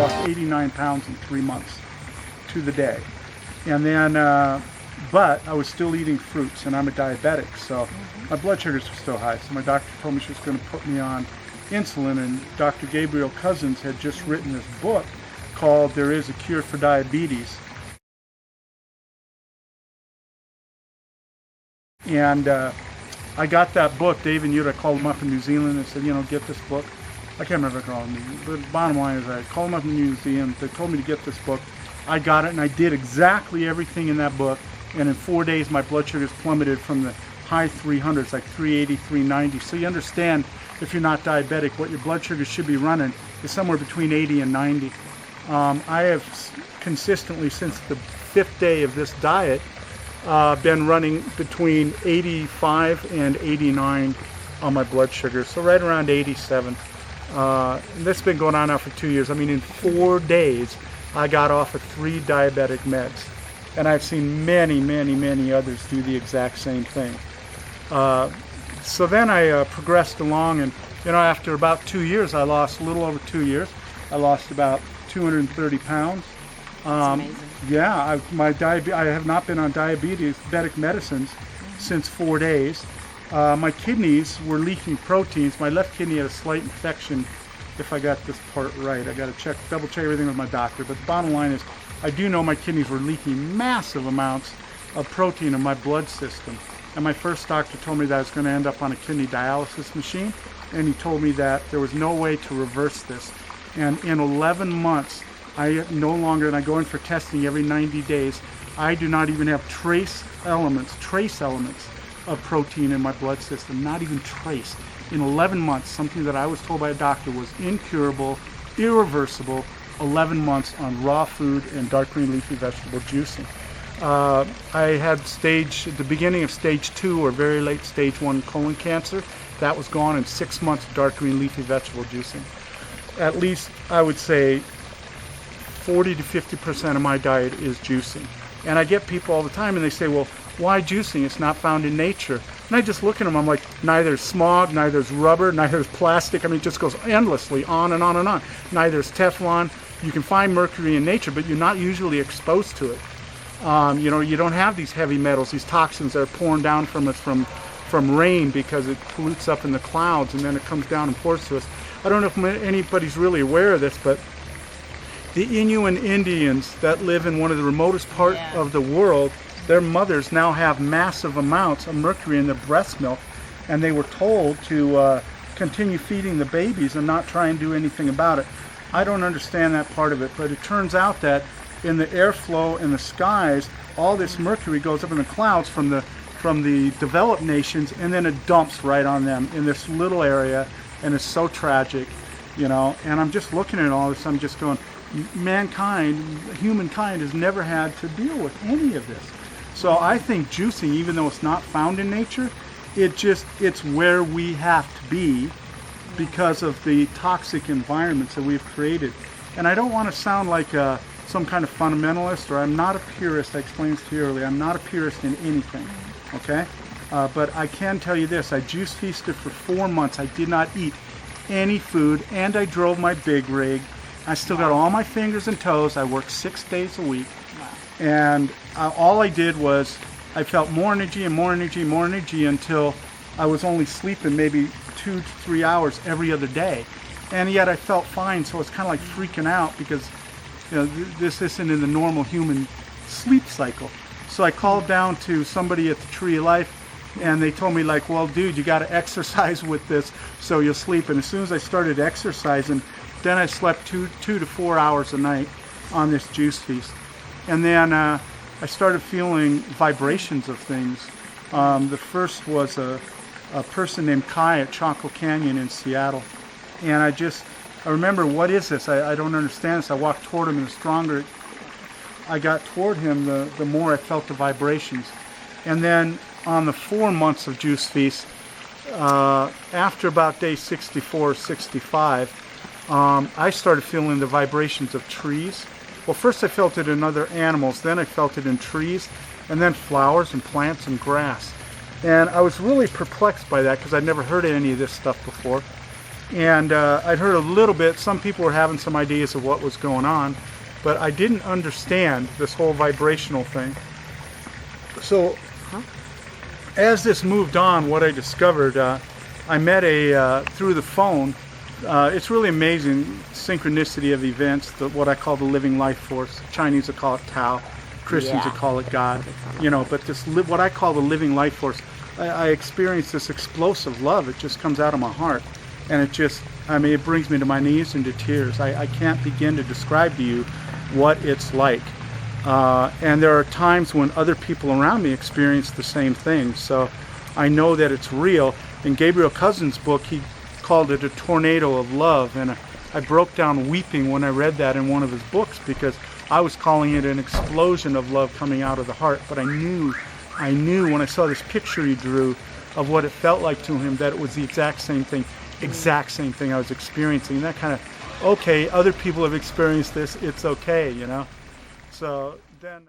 lost 89 pounds in 3 months to the day. And then, but I was still eating fruits, and I'm a diabetic, so my blood sugars were still high. So my doctor told me she was going to put me on insulin, and Dr. Gabriel Cousins had just written this book called There Is a Cure for Diabetes. And I got that book. Dave and Yuta called him up in New Zealand and said, get this book. I can't remember calling me, but the bottom line is I called them up in New Zealand. They told me to get this book. I got it, and I did exactly everything in that book. And in 4 days, my blood sugars plummeted from the high 300s, like 380, 390. So you understand, if you're not diabetic, what your blood sugar should be running is somewhere between 80 and 90. I have consistently, since the 5th day of this diet, been running between 85 and 89 on my blood sugar, so right around 87. This has been going on now for 2 years. I mean, in 4 days, I got off of 3 diabetic meds, and I've seen many, many, many others do the exact same thing. So then I progressed along, and after about 2 years, I lost a little over 2 years. I lost about 230 pounds. That's amazing. Yeah, I have not been on diabetic medicines since 4 days. My kidneys were leaking proteins. My left kidney had a slight infection, if I got this part right. I got to double check everything with my doctor. But the bottom line is, I do know my kidneys were leaking massive amounts of protein in my blood system. And my first doctor told me that I was going to end up on a kidney dialysis machine. And he told me that there was no way to reverse this. And in 11 months, I no longer, and I go in for testing every 90 days, I do not even have trace elements of protein in my blood system, not even trace. In 11 months, something that I was told by a doctor was incurable, irreversible, 11 months on raw food and dark green leafy vegetable juicing. I had the beginning of stage 2 or very late stage 1 colon cancer. That was gone in 6 months of dark green leafy vegetable juicing. At least, I would say, 40 to 50% of my diet is juicing. And I get people all the time and they say, well, why juicing? It's not found in nature. And I just look at them, I'm like, neither is smog, neither is rubber, neither is plastic. I mean, it just goes endlessly on and on and on. Neither is Teflon. You can find mercury in nature, but you're not usually exposed to it. You don't have these heavy metals, these toxins that are pouring down from us from rain because it pollutes up in the clouds and then it comes down and pours to us. I don't know if anybody's really aware of this, but the Inuit Indians that live in one of the remotest part of the world, their mothers now have massive amounts of mercury in their breast milk, and they were told to continue feeding the babies and not try and do anything about it. I don't understand that part of it, but it turns out that in the airflow in the skies, all this mercury goes up in the clouds from the developed nations, and then it dumps right on them in this little area, and it's so tragic, And I'm just looking at all this, I'm just going, humankind has never had to deal with any of this. So I think juicing, even though it's not found in nature, it's where we have to be because of the toxic environments that we've created. And I don't want to sound like some kind of fundamentalist, or I'm not a purist. I explained this to you earlier. I'm not a purist in anything, okay? But I can tell you this, I juice feasted for 4 months. I did not eat any food, and I drove my big rig. I still got all my fingers and toes. I worked 6 days a week. And all I did was I felt more energy and more energy and more energy until I was only sleeping maybe 2 to 3 hours every other day. And yet I felt fine, so it's kind of like freaking out because this isn't in the normal human sleep cycle. So I called down to somebody at the Tree of Life, and they told me, like, well, dude, you got to exercise with this so you'll sleep. And as soon as I started exercising, then I slept 2 to 4 hours a night on this juice feast. And then I started feeling vibrations of things. The first was a person named Kai at Chaco Canyon in Seattle. And I remember, what is this? I don't understand this. I walked toward him, and the stronger I got toward him, the more I felt the vibrations. And then on the 4 months of Juice Feast, after about day 64 or 65, I started feeling the vibrations of trees. Well, first I felt it in other animals, then I felt it in trees, and then flowers and plants and grass. And I was really perplexed by that because I'd never heard any of this stuff before. And I'd heard a little bit. Some people were having some ideas of what was going on, but I didn't understand this whole vibrational thing. So as this moved on, what I discovered, I met through the phone, it's really amazing, synchronicity of events, what I call the living life force. Chinese would call it Tao, Christians would call it God, you know, but this what I call the living life force, I experience this explosive love. It just comes out of my heart, and it just, I mean, it brings me to my knees and to tears. I can't begin to describe to you what it's like. And there are times when other people around me experience the same thing, so I know that it's real. In Gabriel Cousins' book, he called it a tornado of love, and I broke down weeping when I read that in one of his books, because I was calling it an explosion of love coming out of the heart. But I knew when I saw this picture he drew of what it felt like to him, that it was the exact same thing I was experiencing. And that kind of, okay, other people have experienced this, it's okay, you know. So then